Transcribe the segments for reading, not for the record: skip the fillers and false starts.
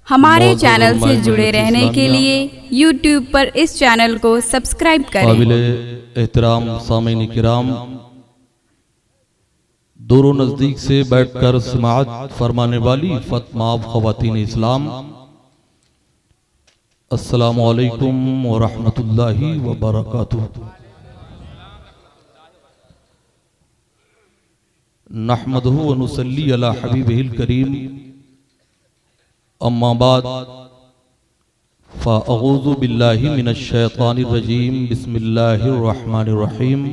हमारे चैनल से जुड़े रहने के लिए YouTube पर इस चैनल को सब्सक्राइब करें। काबिल एहतराम सामीन किराम, दूर नज़दीक से बैठकर समाअत फरमाने वाली फतमाव ख़वातीन इस्लाम, अस्सलामु अलैकुम व रहमतुल्लाहि व बरकातुहू। नहमदुहु व नुसल्ली अला हबीबिहिल करीम, अम्मा बाद फ़अऊज़ु बिल्लाहि मिनश शैतानिर रजीम, बिस्मिल्लाहिर रहमानिर रहीम।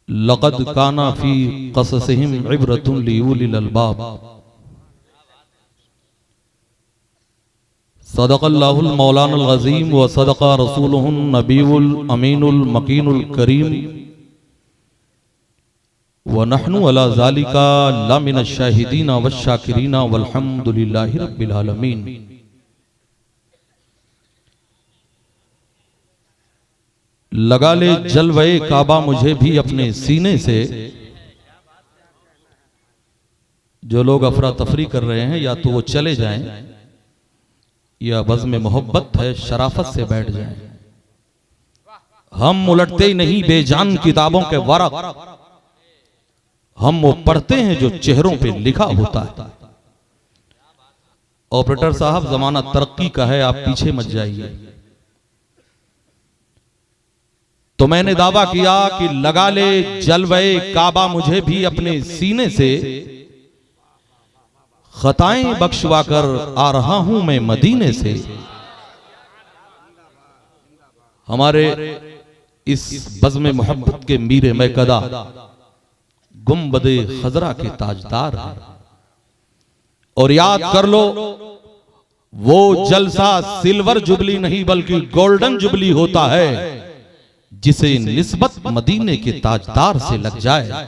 लक़द काना फ़ी क़ससिहिम इब्रतुन लिउलिल अलबाब। सदक़ल्लाहुल मौलानुल अज़ीम व सदक़ा रसूलुहुन नबीयुल अमीनुल मकीनुल करीम व नहनु अला ज़ालिका लमिनश शाहिदीना वश्शाकिरीना वल्हम्दुलिल्लाहि रब्बिल आलमीन। लगा ले जलवे काबा मुझे भी अपने सीने से। जो लोग अफरा तफरी कर रहे हैं या तो वो चले जाएं या बज़्म मोहब्बत है शराफत से बैठ जाएं। हम उलटते ही नहीं बेजान किताबों के वरक़, हम वो पढ़ते हैं जो चेहरों पे लिखा होता है। ऑपरेटर साहब, जमाना तरक्की का है, आप पीछे मत जाइए। तो मैंने दावा किया कि लगा ले जलवे काबा मुझे भी अपने सीने से, खताएं बख्शवा कर आ रहा हूं मैं मदीने से। हमारे इस बज़्म मोहब्बत के मीरे मैकदा गुंबदे खजरा के ताजदार है। और याद कर लो, वो जलसा सिल्वर जुबली नहीं बल्कि गोल्डन जुबली होता है जिसे निस्बत मदीने के ताजदार से लग जाए।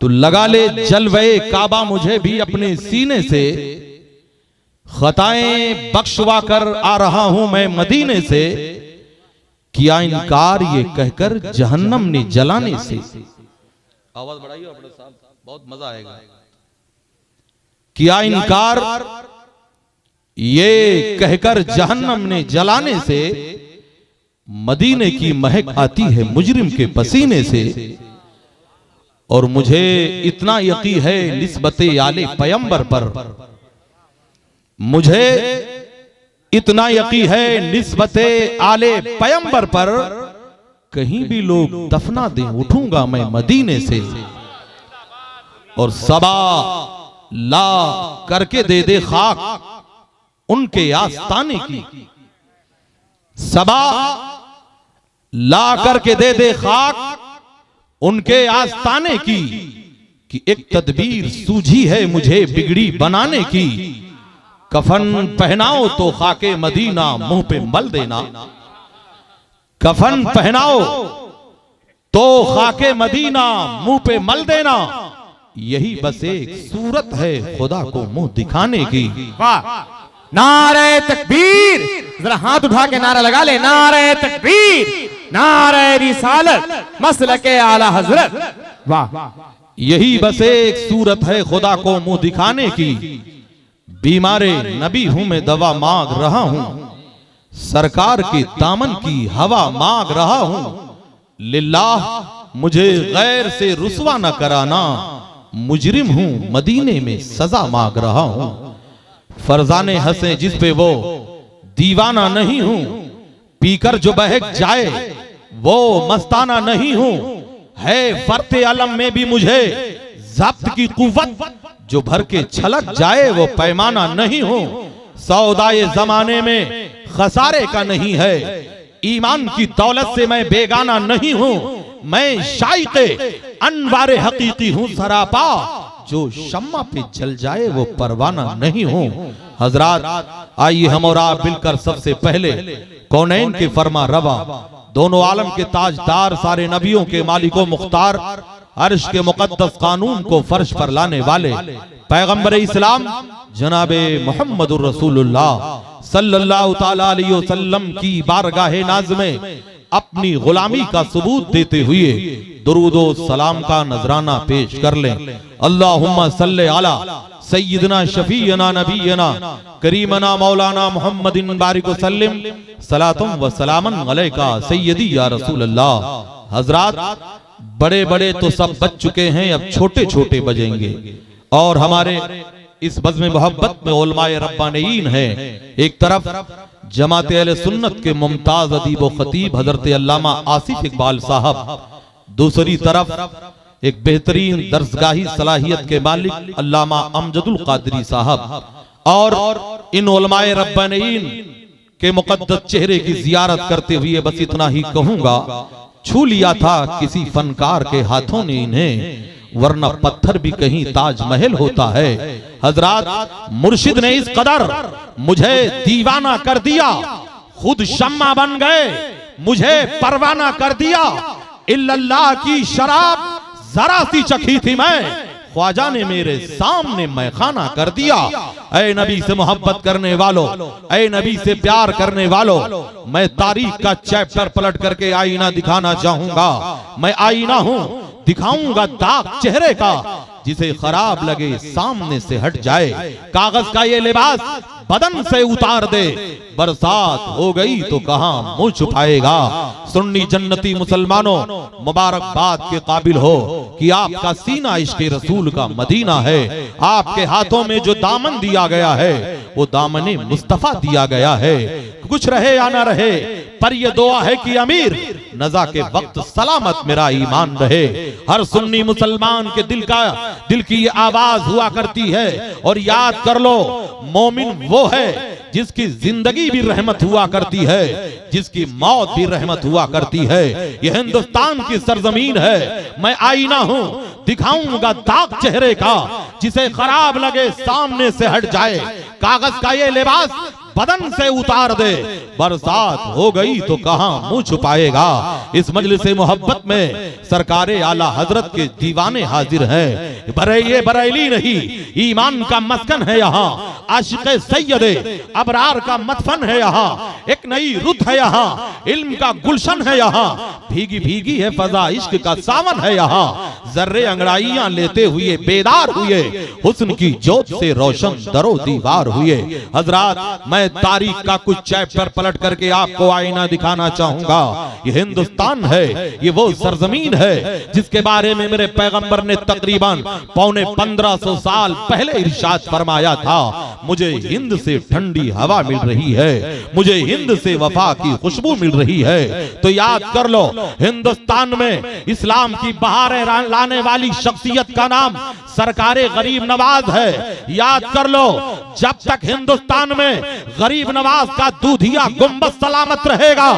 तो लगा ले जलवे काबा मुझे भी अपने सीने से, खताएं बख्शवा कर आ रहा हूं मैं मदीने से। किया इनकार ये कहकर जहन्नम ने जलाने से। आवाज बढ़ाइए अपने साहब, बहुत मजा आएगा। किया इनकार ये कहकर जहन्नम ने जलाने से, मदीने की महक आती है मुजरिम के पसीने से। और मुझे इतना यकीन है निस्बते आले पैगंबर पर, मुझे इतना यकीन है निस्बते आले पैगंबर पर, कहीं भी लोग दफना दें उठूंगा मैं मदीने से। और सबा ला करके दे दे खाक उनके आस्ताने की, सबा ला करके दे दे खाक उनके आस्ताने की। कि एक तदबीर सूझी है मुझे बिगड़ी बनाने की। कफन पहनाओ तो खाके मदीना मुंह पे मल देना। कफन पहनाओ तो खाके मदीना मुंह पे मल देना। यही बस एक सूरत है खुदा को मुंह दिखाने की। वाह! नारे तकबीर! जरा हाथ उठा के नारा लगा ले। नारे तकबीर, नारे रिसालत, मसलके आला हजरत। वाह! यही बस एक सूरत है खुदा को मुंह दिखाने की। बीमारे नबी हूं मैं दवा मांग रहा हूं, सरकार के दामन की हवा मांग रहा हूं। लिल्लाह मुझे गैर से रुसवा न कराना, मुजरिम हूं मदीने में सजा मांग रहा हूं। फरजाने हंसे जिस पे वो दीवाना नहीं हूं, पीकर जो बहक जाए वो मस्ताना नहीं हूं। है फरते अलम में भी मुझे जब्त की कुव्वत, जो भर के छलक जाए वो पैमाना नहीं हूं। सौदाए जमाने में खसारे का नहीं है, ईमान की दौलत से मैं बेगाना नहीं हूं। मैं शाइक़े अनवारे हकीकी हूं सरापा, जो शम्मा पे जल जाए वो परवाना नहीं हूं। हजरात, आइए हम और आप मिलकर सबसे पहले कौनैन के फरमा रवा, दोनों आलम के ताजदार, सारे नबियों के मालिको मुख्तार, अर्श के मुकद्दस कानून को फर्श पर लाने वाले पैगंबर इस्लाम जनाबे मुहम्मदुर रसूलुल्लाह सल्लल्लाहु ताला अलैहि वसल्लम की बारगाहे नाज़ में अपनी गुलामी का सबूत देते हुए दुरूदो सलाम का नजराना पेश कर लें। अल्लाहुम्मा सल्ले अला सय्यिदना शफीना नबीना करीमना मौलाना मुहम्मदिन बारिक वसल्लम सलातुम व सलामन अलैका सय्यदी या रसूल अल्लाह। हजरात, बड़े बड़े तो सब बज चुके हैं, अब छोटे छोटे बजेंगे और हमारे इस बज़्म मोहब्बत में उलमाए रब्बानीन है। एक तरफ जमात अहले सुन्नत के मुमताज अदीब व खतीब हजरत अल्लामा आसिफ इकबाल साहब, दूसरी तरफ एक बेहतरीन दर्सगाही सलाहियत के मालिक अल्लामा अमजदुल कादरी साहब, और इन उलमाए रब्बानीन के मुक़द्दस चेहरे की जियारत करते हुए बस इतना ही कहूंगा, छू लिया था किसी फनकार के हाथों ने इन्हें, वरना पत्थर भी कहीं ताजमहल होता है। हजरात, मुर्शिद ने इस कदर मुझे दीवाना कर दिया, खुद शम्मा बन गए, मुझे परवाना कर दिया। इल्लल्लाह की शराब जरा सी चखी थी मैं, ख्वाजा ने मेरे सामने मैखाना कर दिया। ऐ नबी से मोहब्बत करने वालों, ऐ नबी से प्यार करने वालों, मैं तारीख का चैप्टर पलट करके आईना दिखाना चाहूंगा। मैं आईना हूं, दिखाऊंगा दाग चेहरे का, जिसे खराब लगे सामने से हट जाए। कागज का ये लिबास बदन से उतार दे, बरसात हो गई तो कहां मुंह छुपाएगा। सुन्नी जन्नती मुसलमानों, मुबारकबाद के काबिल हो कि आपका सीना इश्क़े रसूल का मदीना है। आपके हाथों में जो दामन दिया गया है वो दामने मुस्तफा दिया गया है। कुछ रहे या ना रहे, पर ये दुआ है कि अमीर नज़ा के वक्त सलामत मेरा ईमान रहे। हर सुन्नी मुसलमान के दिल की ये आवाज हुआ करती है, और याद कर लो, मोमिन वो है जिसकी जिंदगी भी रहमत हुआ करती है, जिसकी मौत भी रहमत हुआ करती है। ये हिंदुस्तान की सरजमीन है, मैं आईना हूं, दिखाऊंगा दाग चेहरे का, जिसे खराब लगे सामने से हट जाए। कागज का ये लिबास बदन से उतार दे, बरसात हो गई तो कहां मुंह छुपाएगा। इस मजलिस मोहब्बत में सरकारे आला हजरत के दीवाने हाजिर हैं। ये बरेली नहीं, ईमान का मस्कन है यहाँ, आशिक़े सैयदे अबरार का मदफन है यहाँ। एक नई रुत है यहाँ, इल्म का गुलशन है यहाँ, भीगी भीगी है फजा, इश्क का सावन है यहाँ। जर्रे अंगड़ाइयां लेते हुए बेदार हुए, हुस्न की जोत से रोशन दरो दीवार हुए। हजरात, मैं तारीख का कुछ चैप्टर पलट करके आपको आईना दिखाना चाहूंगा। ये हिंदुस्तान है, ये वो सरजमीन है जिसके बारे में मेरे पैगंबर ने तकरीबन पौने 1500 साल पहले इरशाद फरमाया था, मुझे हिंद से ठंडी हवा मिल रही है, मुझे हिंद से वफा की खुशबू मिल रही है। तो याद कर लो, हिंदुस्तान में इस्लाम की बहारें लाने वाली शख्सियत का नाम सरकारे गरीब नवाज है। याद कर लो, जब तक हिंदुस्तान में गरीब नवाज का दूधिया गुंबद सलामत रहेगा,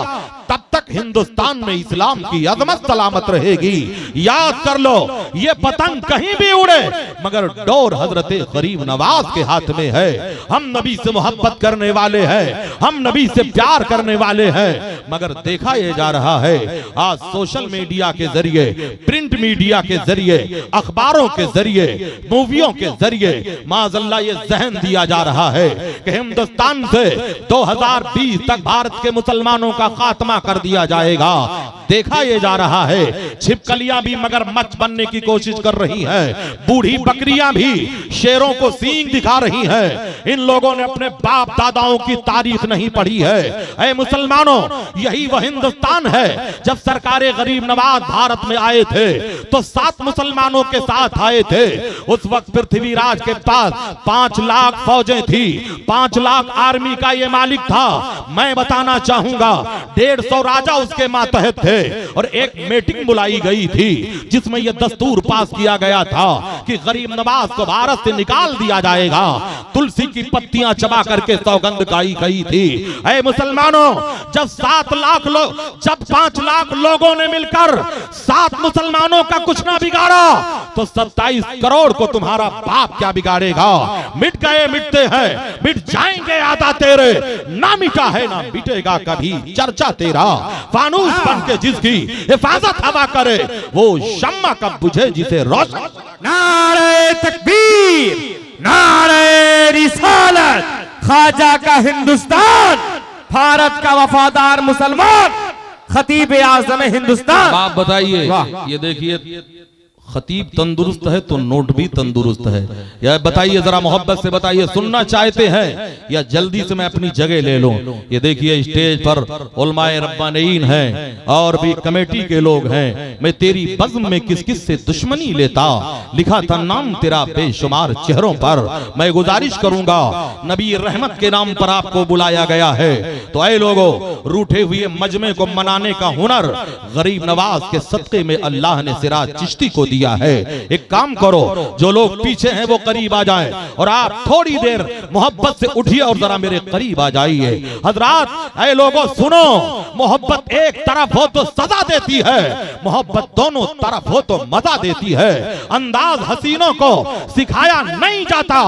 तब तक हिंदुस्तान में इस्लाम की अजमत सलामत रहेगी। याद कर लो, ये पतंग कहीं भी उड़े, मगर डोर हजरत गरीब नवाज के हाथ में है। हम नबी से मोहब्बत करने वाले हैं, हम नबी से प्यार करने वाले हैं, मगर देखा ये जा रहा है आज सोशल मीडिया के जरिए, प्रिंट मीडिया के जरिए, अखबारों के जरिए, मूवियों के जरिए माज़अल्लाह ये जहन दिया जा रहा है कि हिंदुस्तान से 2020 तक भारत के मुसलमानों का खात्मा कर दिया जाएगा। देखा ये जा रहा है, छिपकलियां भी मगरमच्छ बनने की कोशिश कर रही हैं, बूढ़ी बकरियां भी शेरों को सींग दिखा रही हैं। इन लोगों ने अपने बाप दादाओं की तारीख नहीं पढ़ी है। ऐ मुसलमानों, यही वह हिंदुस्तान है जब सरकारे गरीब नवाज भारत में आए थे तो 7 मुसलमानों के साथ आए थे। उस वक्त पृथ्वीराज के पास 5 लाख फौजें थी, 5 लाख आर्मी का ये मालिक था। मैं बताना चाहूंगा, 150 राजा उसके मातहत थे, और एक मीटिंग बुलाई गई थी जिसमें यह दस्तूर पास किया गया था कि गरीब नवाज को भारत से निकाल दिया जाएगा। तुलसी की पत्तियां चबा करके सौगंध गाई गई थी। ऐ मुसलमानों, जब 5 लाख लोगों ने मिलकर 7 मुसलमानों का कुछ ना बिगाड़ा, तो 27 करोड़ को तुम्हारा बाप क्या बिगाड़ेगा। मिट गए मिटते हैं, मिट जाएंगे आदा तेरे, ना मिटा है ना मिटेगा कभी चर्चा तेरा। फानूस बन के जिसकी हिफाजत हवा करे, वो शम्मा कब बुझे जिसे रोशन। नारे तकबीर, नारे रिसालत, ख्वाजा का हिंदुस्तान, भारत का वफादार मुसलमान, खतीब आज़म हिंदुस्तान। आप बताइए, वाह। ये देखिए खतीब तंदुरुस्त है तो नोट भी तंदुरुस्त है। या बताइए, जरा मोहब्बत से बताइए, सुनना चाहते हैं या जल्दी से मैं अपनी जगह ले लूं? ये देखिए स्टेज पर उलमाए रब्बानीन हैं और भी कमेटी के लोग हैं। मैं तेरी बज़्म में किस किस से दुश्मनी लेता, लिखा था नाम तेरा बेशुमार चेहरों पर। मैं गुजारिश करूंगा, नबी रहमत के नाम पर आपको बुलाया गया है, तो ऐ लोगों, रूठे हुए मजमे को मनाने का हुनर गरीब नवाज के सदके में अल्लाह ने सिराज चिश्ती को दिया है। एक काम करो, जो लोग पीछे हैं वो करीब आ जाएं और आप थोड़ी देर मोहब्बत से उठिए और जरा मेरे करीब आ जाइए। हजरात, ऐ लोगों सुनो, मोहब्बत एक तरफ हो तो सजा देती है, मोहब्बत दोनों तरफ हो तो मजा देती है। अंदाज हसीनों को सिखाया नहीं जाता,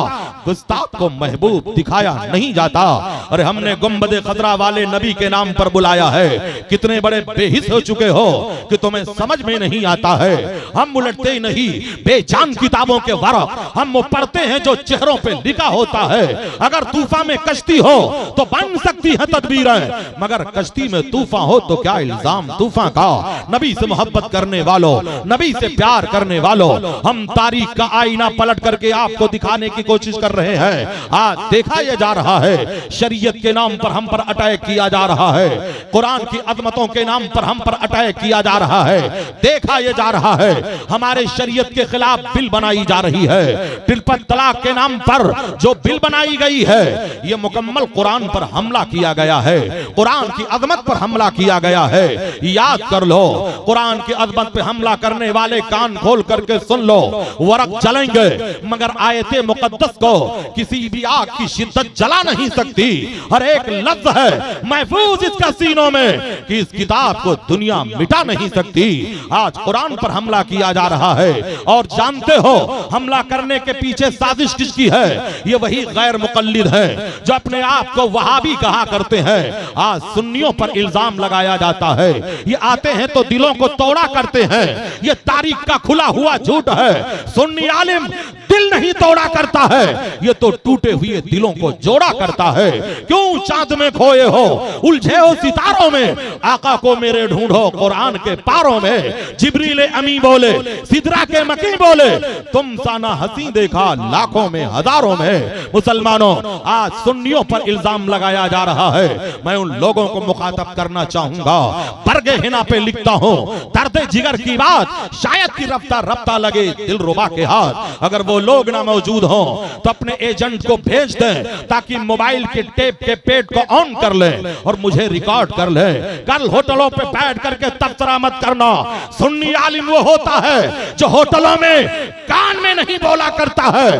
गुस्ताख को महबूब दिखाया नहीं जाता। अरे हमने गुंबद खजरा वाले नबी के नाम पर बुलाया है, कितने बड़े बेहिस हो चुके हो कि तुम्हें समझ में नहीं आता है। हम उलटते ही नहीं बेजान किताबों के वरक़, हम वो पढ़ते हैं जो चेहरों पे लिखा होता है। अगर तूफान में कश्ती हो तो बन सकती है तदबीरें, मगर कश्ती में तूफान हो तो क्या इल्जाम तूफान का। नबी से मोहब्बत करने वालों, नबी से प्यार करने वालों, हम तारीख का आईना पलट करके आपको दिखाने की कोशिश कर रहे हैं। आज देखा यह जा रहा है, शरीयत के नाम पर हम पर अटैक किया जा रहा है, कुरान की अजमतों के नाम पर हम पर अटैक किया जा रहा है। देखा यह जा रहा है, हमारे शरीयत के खिलाफ बिल बनाई जा रही है। ट्रिपल तलाक के नाम पर जो बिल बनाई गई है, यह मुकम्मल कुरान पर हमला किया गया है, कुरान की अजमत पर हमला किया गया है। याद कर लो, कुरान की अजमत पे हमला करने वाले कान खोल करके सुन लो, वरक जलेंगे मगर आयते मुकद्दस को किसी भी आग की शिद्दत जला नहीं सकती। हर एक लफ्ज है महफूज इसका सीनों में कि इस किताब को दुनिया मिटा नहीं सकती। आज कुरान पर हमला किया जा रहा है और जानते हो हमला करने के पीछे साजिश किसकी है? ये वही गैर मुकल्लिद है जो अपने आप को वहाबी कहा करते हैं। आज सुन्नियों पर इल्जाम लगाया जाता है, ये आते हैं तो दिलों को तोड़ा करते हैं। ये तारीख का खुला हुआ झूठ है। सुन्नी आलिम दिल नहीं तोड़ा करता है, ये तो टूटे हुए दिलों को जोड़ा करता है। क्यों चांद में खोए हो, उलझे हो सितारों में, आका को मेरे ढूंढो कुरान के पारों में। जिब्रील अमी बोले, सिदरा के मकी बोले, तुम साना हसी देखा लाखों में हजारों में। मुसलमानों, आज सुन्नियों पर इल्जाम लगाया जा रहा है। मैं उन लोगों को मुखातब करना चाहूंगा, बरगे हिना पे लिखता हूं दर्द जिगर की बात, शायद की रफ्ता रफ्ता लगे दिलरुबा के हाथ। अगर वो लोग ना मौजूद हों तो अपने एजेंट को भेज दें ताकि मोबाइल के टेप के पेट को ऑन कर लें और मुझे रिकॉर्ड कर लें। कल होटलों पे बैठ करके तबसरा मत करना। सुन्नी आलिम वो होता है जो होटलों में कान में नहीं बोला करता है,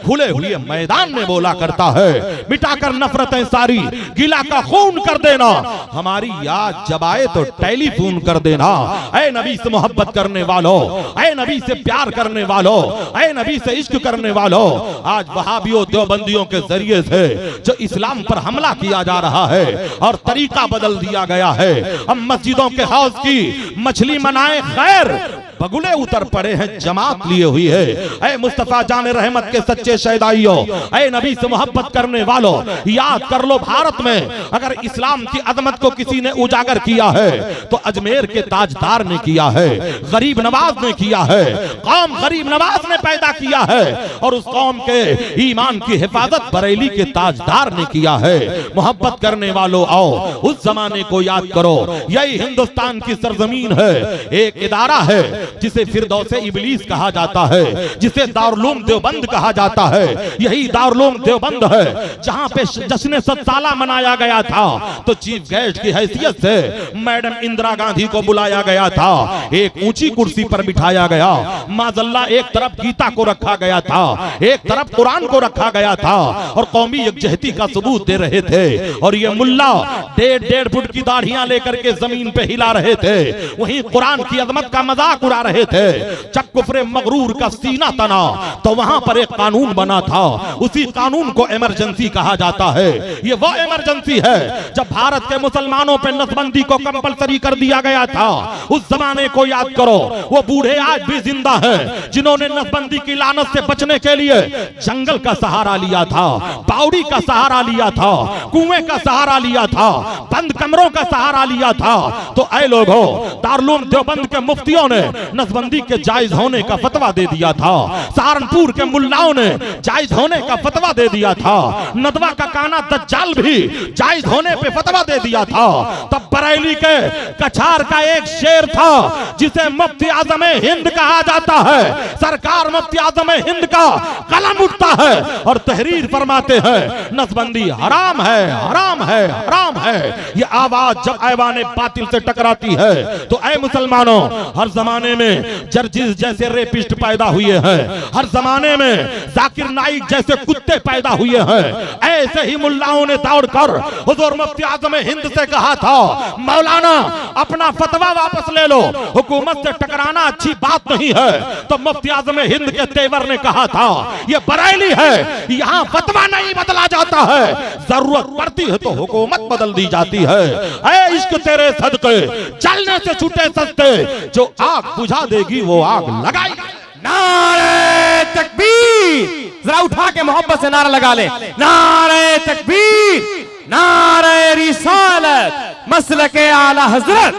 खुले हुए मैदान में बोला करता है। मिटाकर नफरतें सारी, गिला का खून कर देना, हमारी याद जब आए तो टेलीफोन कर देना। ऐ नबी से मोहब्बत करने वालों, ऐ नबी से प्यार करने वालों, ऐ नबी से इश्क करने वालों, आज वहाबियों देवबंदियों के जरिए से जो इस्लाम पर हमला किया जा रहा है और तरीका बदल दिया गया है। हम मस्जिदों के हौज की मछली मनाए खैर, बगुले उतर पड़े हैं जमात लिए हुई है। ऐ मुस्तफा जान रहमत के सच्चे शहदाइयों, ऐ नबी से मोहब्बत करने वालों, याद कर लो भारत में अगर इस्लाम की अजमत को किसी ने उजागर किया है तो अजमेर के ताजदार ने किया है, गरीब नवाज ने किया है। कौम गरीब नवाज ने पैदा किया है और उस कौम के ईमान की हिफाजत बरेली के ताजदार ने किया है। मोहब्बत करने वालों, आओ उस जमाने को याद करो। यही हिंदुस्तान की सरजमीन है। एक इदारा है जिसे फिरदौसे इबलीस कहा जाता है, जिसे दारुल देवबंद कहा जाता है। यही दारुल देवबंद है जहां पे जश्न 7 साला मनाया गया था तो चीफ गेस्ट की हैसियत से मैडम इंदिरा गांधी को बुलाया गया था, एक ऊंची कुर्सी पर बिठाया गया। माजल्ला एक तरफ गीता को रखा गया था, एक तरफ कुरान को रखा गया था और कौमी यकजहती का सबूत दे रहे थे। और ये मुल्ला 1.5 फुट की दाढ़ियां लेकर के जमीन पे हिला रहे थे, वहीं कुरान की अजमत का मजाक उड़ा मुस्कुरा रहे थे। जब कुफ्रे मगरूर का सीना तना तो वहां पर एक कानून बना था, उसी कानून को इमरजेंसी कहा जाता है। ये वो इमरजेंसी है जब भारत के मुसलमानों पर नसबंदी को कंपलसरी कर दिया गया था। उस जमाने को याद करो, वो बूढ़े आज भी जिंदा हैं जिन्होंने नसबंदी की लानत से बचने के लिए जंगल का सहारा लिया था, बावड़ी का सहारा लिया था, कुएं का सहारा लिया था, बंद कमरों का सहारा लिया था। तो ऐ लोगों, दारुल देवबंद के मुफ्तियों ने नसबंदी के जायज होने का फतवा दे दिया था, सहारनपुर के मुल्लाओं ने जायज होने का फतवा दे दिया था, नदवा का काना दज्जाल भी जायज होने पे फतवा दे दिया था। तब बरेली के कछार का एक शेर था जिसे मुफ्ती आजम हिंद कहा जाता है। सरकार मुफ्ती आजम हिंद का कलम उठता है और तहरीर फरमाते हैं नसबंदी हराम है, हराम है, हराम है। ये आवाज जब ऐवाने बातिल से टकराती है तो ऐ मुसलमानों, हर जमाने में जर्जिस जैसे रेपिस्ट पैदा हुए हैं, हर जमाने में जाकिर नाइक जैसे कुत्ते पैदा हुए हैं। ऐसे ही मुल्लाओं ने दौड़कर हुजूर मुफ्ती आजम हिंद से कहा था, मौलाना अपना फतवा वापस ले लो, हुकूमत से टकराना अच्छी बात नहीं है। तो मुफ्ती आजम हिंद के तेवर ने कहा था, ये बरेली है, यहाँ फतवा नहीं बदला जाता है, जरूरत पड़ती है तो हुकूमत बदल दी जाती है। ऐ इश्क तेरे सदके चलने से छूटे सस्ते, जो आग बुझा देगी वो आग लगाई। नारे तकबीर, जरा उठा के मोहब्बत से नारा लगा ले। नारे तकबीर, नारे रिसालत, मसलके आला हजरत।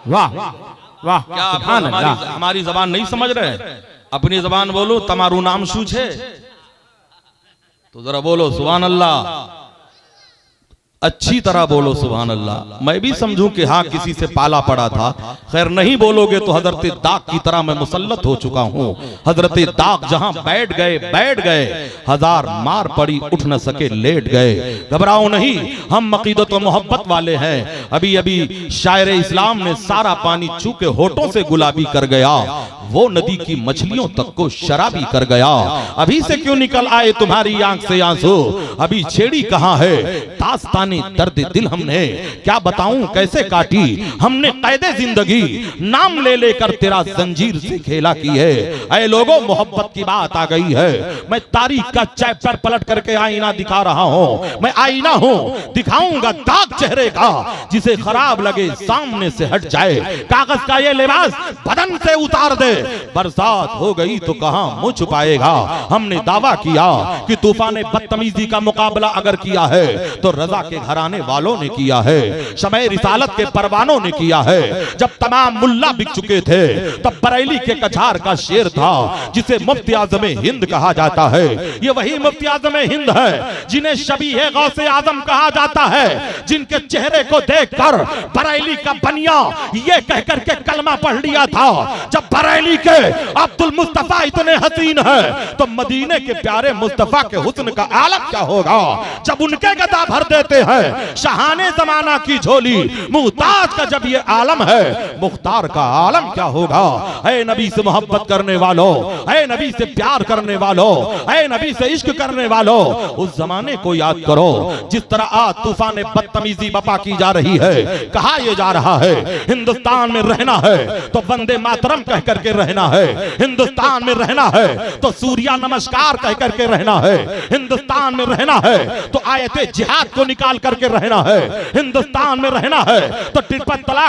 वाह वाह, क्या आप हमारी जबान नहीं समझ रहे? अपनी जबान बोलो, तुम्हारू नाम शू छे? तो जरा बोलो सुभान अल्लाह, अच्छी तरह बोलो सुभान अल्लाह। मैं भी समझूं कि हाँ किसी से पाला पड़ा था, खैर नहीं बोलोगे तो हजरत दाग की तरह मैं मुसल्लत हो चुका हूँ। हजरत दाग जहां बैठ गए, हजार मार पड़ी उठ न सके लेट गए। घबराओ नहीं, हम अकीदत व मोहब्बत वाले हैं। अभी अभी शायर इस्लाम ने सारा पानी छू के होठों से गुलाबी कर गया, वो नदी की मछलियों तक को शराबी कर गया। अभी से क्यों निकल आए तुम्हारी आंख से आंसू, अभी छेड़ी कहाँ है दास्ताने दर्द दिल हमने क्या बताऊं कैसे काटी। हमने कैदे जिंदगी नाम ले लेकर तेरा जंजीर से खेला की है। ऐ लोगों, मोहब्बत की बात आ गई है। मैं तारीख का चैप्टर पलट करके आईना दिखा रहा हूं। मैं आईना हूं, दिखाऊंगा दाग चेहरे का, जिसे खराब लगे सामने से हट जाए। कागज का ये लिबास बदन से उतार दे, बरसात हो गई तो कहां मुंह छुपाएगा। हमने दावा किया कि तूफान बदतमीजी का मुकाबला अगर किया है तो रजा के घराने वालों ने किया है, शमए रिसालत के परवानों ने किया है। जब तमाम मुल्ला बिक चुके थे तब बरेली के कछार का शेर था जिसे मुफ्ती आजम हिंद कहा जाता है। ये वही मुफ्ती आजम हिंद है जिन्हें शबीह गौसे आजम कहा जाता है, जिनके चेहरे को देखकर बरेली का बनिया ये कहकर के कलमा पढ़ लिया था, जब बरेली के अब्दुल मुस्तफा इतने हसीन है तो मदीने के प्यारे मुस्तफा के हुस्न का आलम क्या होगा। जब उनके गदा भर देते हैं शाहाने जमाना की झोली, मुहताज का जब ये आलम है, मुख्तार का आलम क्या होगा। ऐ नबी से मोहब्बत करने वालों, ऐ नबी से प्यार करने वालों, ऐ नबी से इश्क करने वालों, उस जमाने को याद करो जिस तरह आज तूफान बदतमीजी बपा की जा रही है। कहा यह जा रहा है हिंदुस्तान में रहना है तो वंदे मातरम कह करके रहना है, हिंदुस्तान में रहना है तो सूर्या नमस्कार कह करके रहना है, हिंदुस्तान में रहना है तो आयते जिहाद को निकाल करके रहना है, हिंदुस्तान में रहना है तो ट्रिपल तलाक